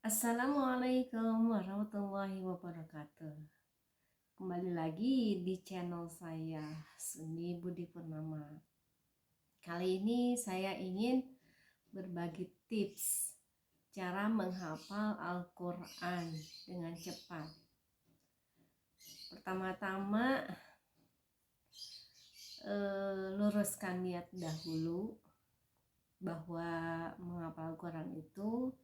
Assalamualaikum warahmatullahi wabarakatuh. Kembali lagi di channel saya, Suni Budi Purnama. Kali ini saya ingin berbagi tips cara menghafal Al-Quran dengan cepat. Pertama-tama, luruskan niat dahulu bahwa menghafal Al-Quran itu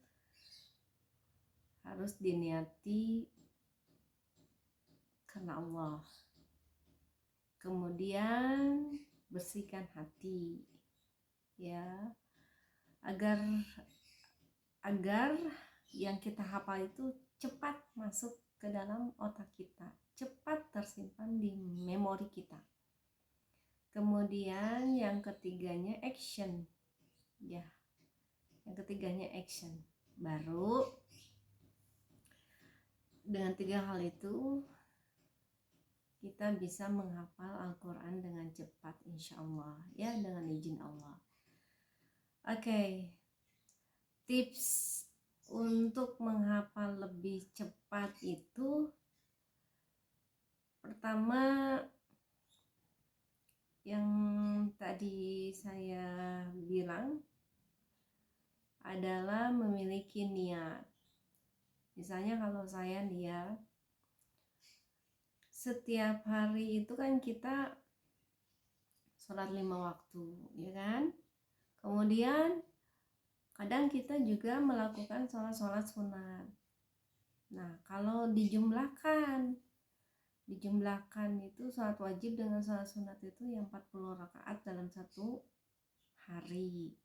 harus diniati karena Allah. Kemudian bersihkan hati, ya, agar yang kita hafal itu cepat masuk ke dalam otak kita, cepat tersimpan di memori kita. Kemudian yang ketiganya action, ya, action. Baru dengan 3 hal itu kita bisa menghafal Al-Quran dengan cepat, insya Allah, ya, dengan izin Allah. Oke. Tips untuk menghafal lebih cepat itu, pertama, yang tadi saya bilang adalah memiliki niat. Misalnya kalau saya niat setiap hari itu kan kita sholat 5 waktu, ya kan? Kemudian kadang kita juga melakukan sholat-sholat sunat. Nah, kalau dijumlahkan itu sholat wajib dengan sholat sunat itu yang 40 rakaat dalam satu hari.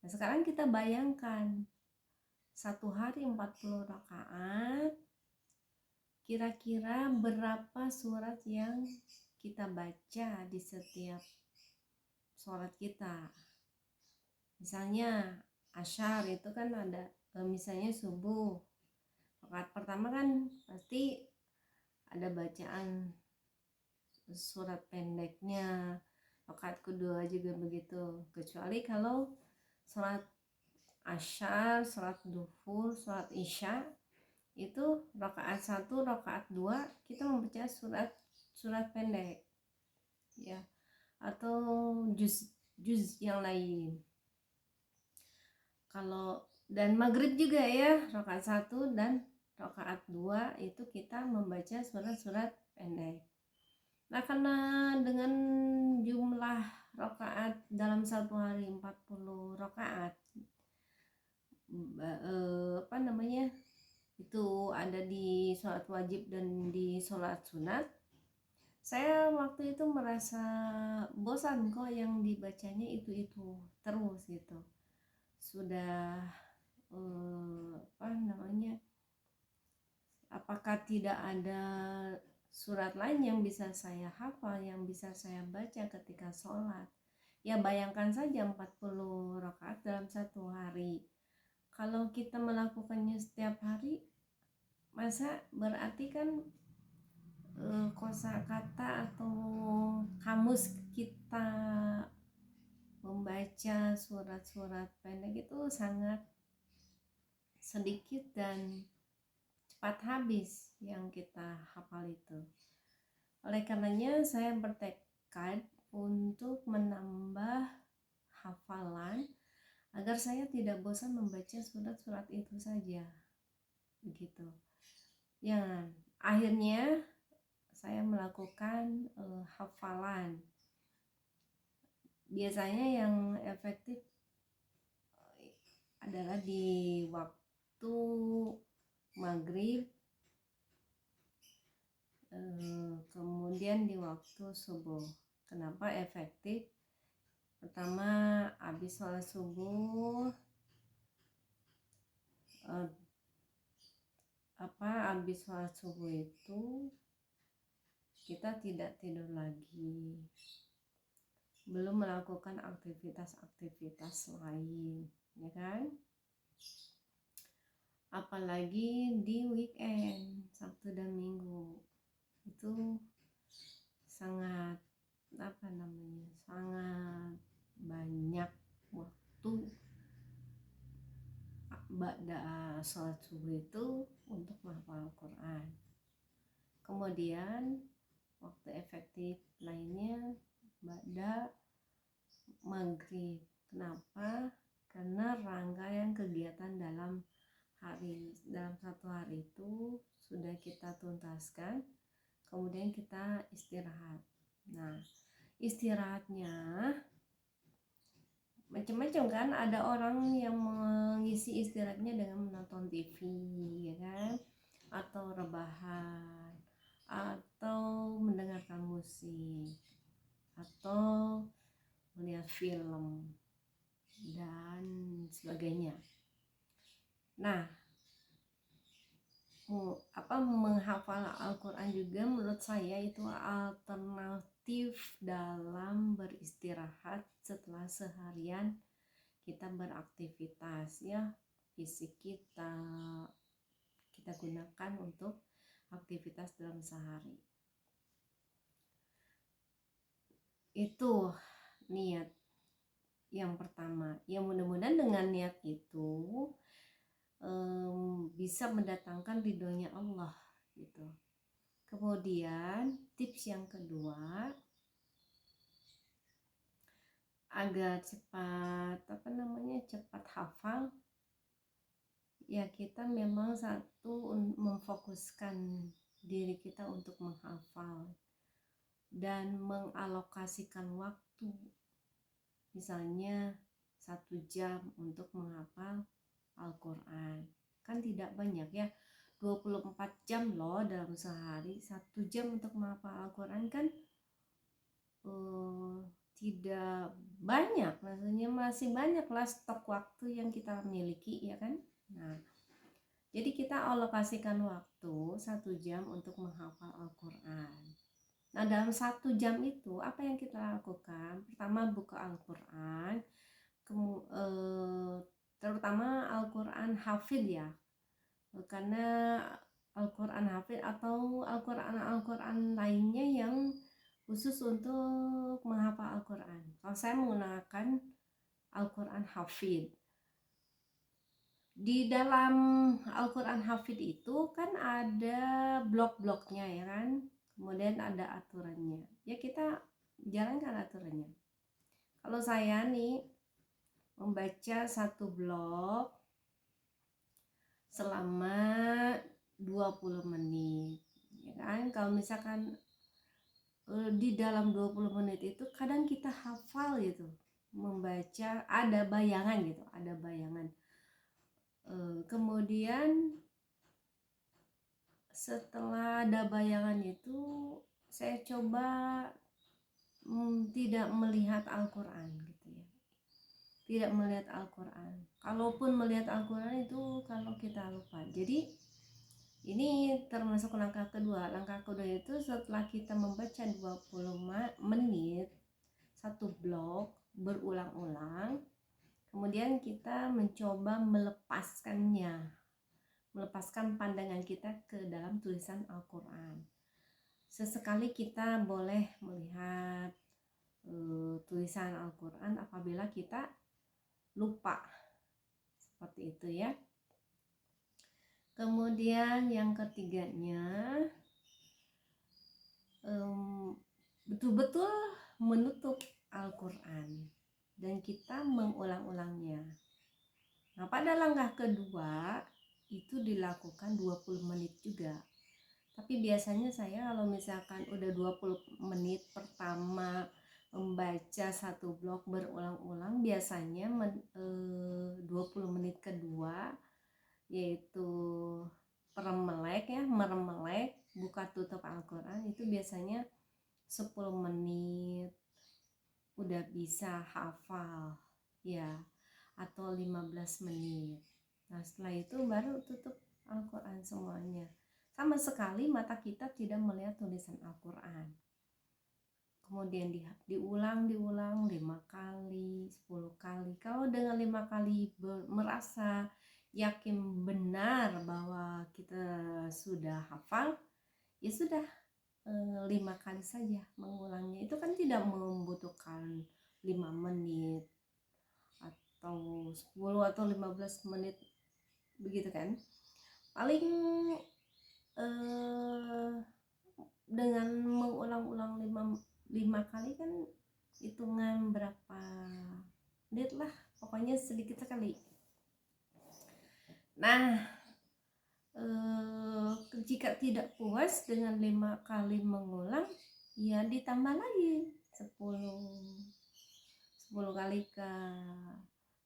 Nah, sekarang kita bayangkan satu hari 40 rakaat, kira-kira berapa surat yang kita baca di setiap sholat kita. Misalnya asyar itu kan ada, misalnya subuh rakaat pertama kan pasti ada bacaan surat pendeknya, rakaat kedua juga begitu, kecuali kalau sholat asyar, sholat duhur, sholat isya itu rakaat 1, rakaat 2 kita membaca surat pendek, ya, atau juz yang lain. Kalau dan maghrib juga, ya, rakaat 1 dan rakaat 2 itu kita membaca surat-surat pendek. Nah, karena dengan jumlah rakaat dalam satu hari 40 rakaat, itu ada di sholat wajib dan di sholat sunat, saya waktu itu merasa bosan kok yang dibacanya itu terus gitu. Sudah apakah tidak ada surat lain yang bisa saya hafal, yang bisa saya baca ketika sholat? Ya, bayangkan saja 40 rakaat dalam satu hari. Kalau kita melakukannya setiap hari, masa berarti kan kosakata atau kamus kita membaca surat-surat pendek itu sangat sedikit dan cepat habis yang kita hafal itu. Oleh karenanya saya bertekad untuk menambah hafalan agar saya tidak bosan membaca surat-surat itu saja, begitu. Ya, akhirnya saya melakukan hafalan. Biasanya yang efektif adalah di waktu maghrib, kemudian di waktu subuh. Kenapa efektif? Pertama, habis sholat subuh, habis sholat subuh itu kita tidak tidur lagi, belum melakukan aktivitas lain, ya kan? Apalagi di weekend, Sabtu dan Minggu, itu sangat sangat banyak waktu ba'da sholat subuh itu untuk menghafal Al-Quran. Kemudian waktu efektif lainnya ba'da maghrib. Kenapa? Karena rangkaian kegiatan dalam satu hari itu sudah kita tuntaskan, kemudian kita istirahat. Nah, istirahatnya macam-macam kan, ada orang yang mengisi istirahatnya dengan menonton TV, ya kan, atau rebahan, atau mendengarkan musik, atau melihat film dan sebagainya. Nah, menghafal Al-Quran juga menurut saya itu alternatif dalam beristirahat setelah seharian kita beraktivitas, ya, fisik kita gunakan untuk aktivitas dalam sehari. Itu niat yang pertama. Ya, mudah-mudahan dengan niat itu bisa mendatangkan ridhonya Allah gitu. Kemudian tips yang kedua, agar cepat cepat hafal, ya kita memang memfokuskan diri kita untuk menghafal dan mengalokasikan waktu, misalnya 1 jam untuk menghafal Al-Quran. Kan tidak banyak ya, 24 jam loh dalam sehari. 1 jam untuk menghafal Al-Quran kan tidak banyak, maksudnya masih banyaklah stok waktu yang kita miliki, ya kan. Nah, jadi kita alokasikan waktu 1 jam untuk menghafal Al-Quran. Nah, dalam 1 jam itu apa yang kita lakukan? Pertama, buka Al-Quran, terutama Al-Quran hafid ya, karena Al-Quran hafid atau Al-Quran lainnya yang khusus untuk menghafal Al-Quran. Kalau saya menggunakan Al-Quran hafid. Di dalam Al-Quran hafid itu kan ada blok-bloknya, ya kan, kemudian ada aturannya, ya kita jalankan aturannya. Kalau saya nih membaca 1 blok selama 20 menit, ya kan. Kalau misalkan di dalam 20 menit itu kadang kita hafal gitu, membaca ada bayangan gitu, ada bayangan. Kemudian setelah ada bayangan itu saya coba tidak melihat Al-Quran gitu ya, tidak melihat Al-Quran. Kalaupun melihat Al-Quran itu kalau kita lupa. Jadi ini termasuk langkah kedua. Langkah kedua itu setelah kita membaca 20 menit 1 blok berulang-ulang, kemudian kita mencoba melepaskan pandangan kita ke dalam tulisan Al-Quran. Sesekali kita boleh melihat tulisan Al-Quran apabila kita lupa, seperti itu ya. Kemudian yang ketiganya, betul-betul menutup Al-Quran dan kita mengulang-ulangnya. Nah, pada langkah kedua itu dilakukan 20 menit juga. Tapi biasanya saya kalau misalkan udah 20 menit pertama membaca 1 blok berulang-ulang, biasanya 20 menit kedua, yaitu meremelek buka tutup Al-Quran, itu biasanya 10 menit udah bisa hafal ya, atau 15 menit. Nah, setelah itu baru tutup Al-Quran semuanya. Sama sekali mata kita tidak melihat tulisan Al-Quran. Kemudian diulang 5 kali, 10 kali. Kalau dengan 5 kali merasa yakin benar bahwa kita sudah hafal, ya sudah, 5 kali saja mengulangnya. Itu kan tidak membutuhkan 5 menit atau 10 atau 15 menit begitu kan. Paling dengan mengulang-ulang 5 kali kan hitungan berapa menit lah, pokoknya sedikit sekali. Nah, jika tidak puas dengan 5 kali mengulang, ya ditambah lagi 10 kali kah,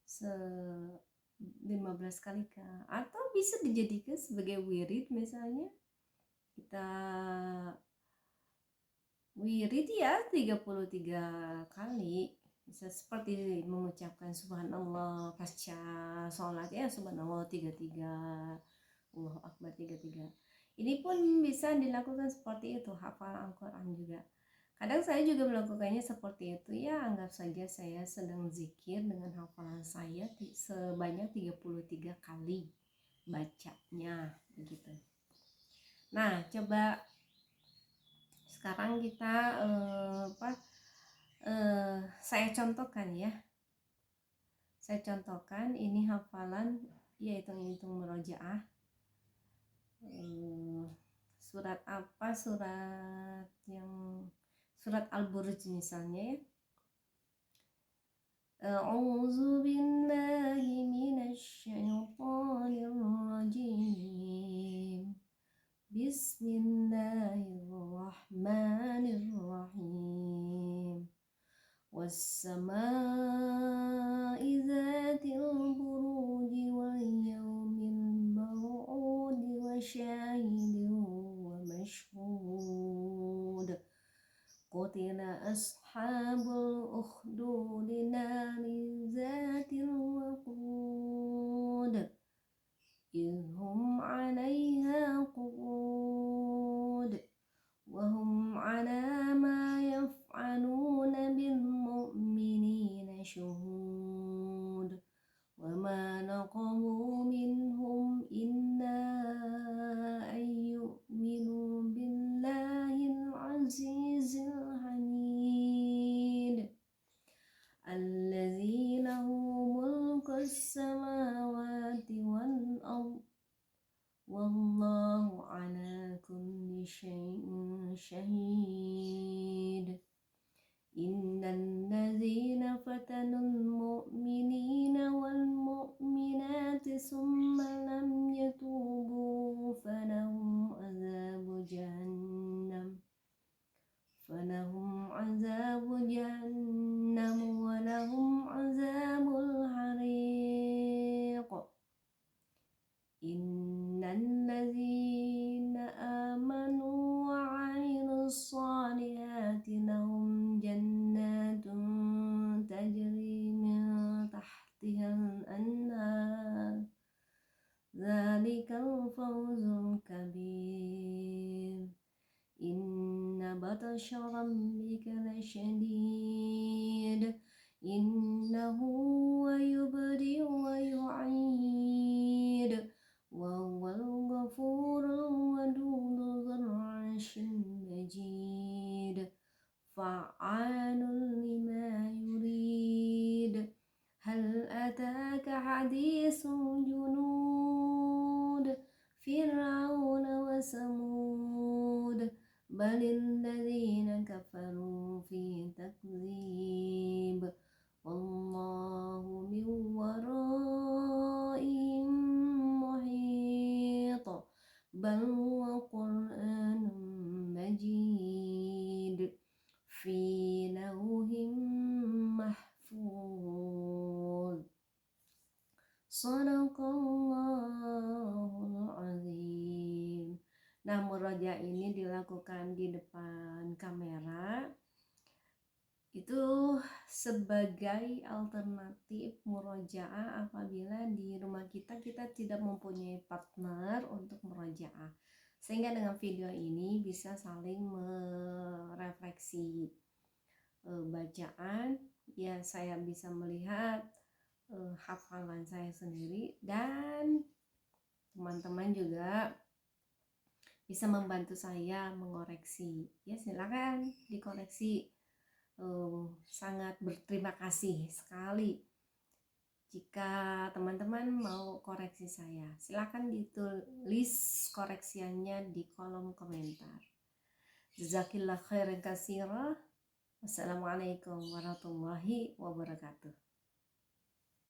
15 kali kah, atau bisa dijadikan sebagai wirid. Misalnya kita wirid ya 33 kali, bisa seperti mengucapkan subhanallah pasca sholat ya, subhanallah 33, Allahu Akbar 33. Ini pun bisa dilakukan seperti itu, hafal Al-Quran juga. Kadang saya juga melakukannya seperti itu ya, anggap saja saya sedang zikir dengan hafalan saya sebanyak 33 kali bacanya begitu. Nah, coba sekarang kita saya contohkan ya. Saya contohkan ini hafalan ya, hitung-hitung murojaah. Surat apa, surat Al-Buruj misalnya ya. A'udzu billahi minasy syaithanir rajim. Bismillahirrahmanirrahim. Was-samaa'i dzatil buruji wal yawmil maw'udi wa syahidin wa mashhud. Qutila ashabul ukhdudi nari dzatil waqud. Idhum 'alaiha qu'ud wa hum 'ala ma yaf'aluna bil mu'minina syuhud. Wa ma naqamu minhum illa an yu'minu billahil azizil hamid allazi lahu mulkus samawati wal ard wallahu ala kulli syai'in syahid. Innal ladzina fatanul mu'minina wal mu'minati summa lam yatubu falahum azabu jahannam wa lahum azabul hariq. Innal ladzina amanu wa 'amilus shalihati lahum jannatun tajri min tahtihal anhar. Dzalikal fawzul kabir. Inna batasya rabbika lasyadid. Innahu wa yubdi'u wa yu'id. Wa huwal ghafurul wadudu dzul 'arsyil majid. Fa'alun lima yurid. Hal ataka hadisul junud Fir'auna wa samud balil ladzina kafaru fi takdzib. Wallahu min waraihim muhit. Bal huwa Qur'anun majid fi lauhin mahfuz. Shadaqallahul azim. Nah, murojaah ini dilakukan di depan kamera itu sebagai alternatif murojaah apabila di rumah kita tidak mempunyai partner untuk murojaah, sehingga dengan video ini bisa saling merefleksi bacaan ya. Saya bisa melihat hafalan saya sendiri, dan teman-teman juga bisa membantu saya mengoreksi ya. Silakan dikoreksi. Sangat berterima kasih sekali Jika teman-teman mau koreksi saya, silakan ditulis koreksiannya di kolom komentar. Jazakillah khairan katsira. Wassalamualaikum warahmatullahi wabarakatuh.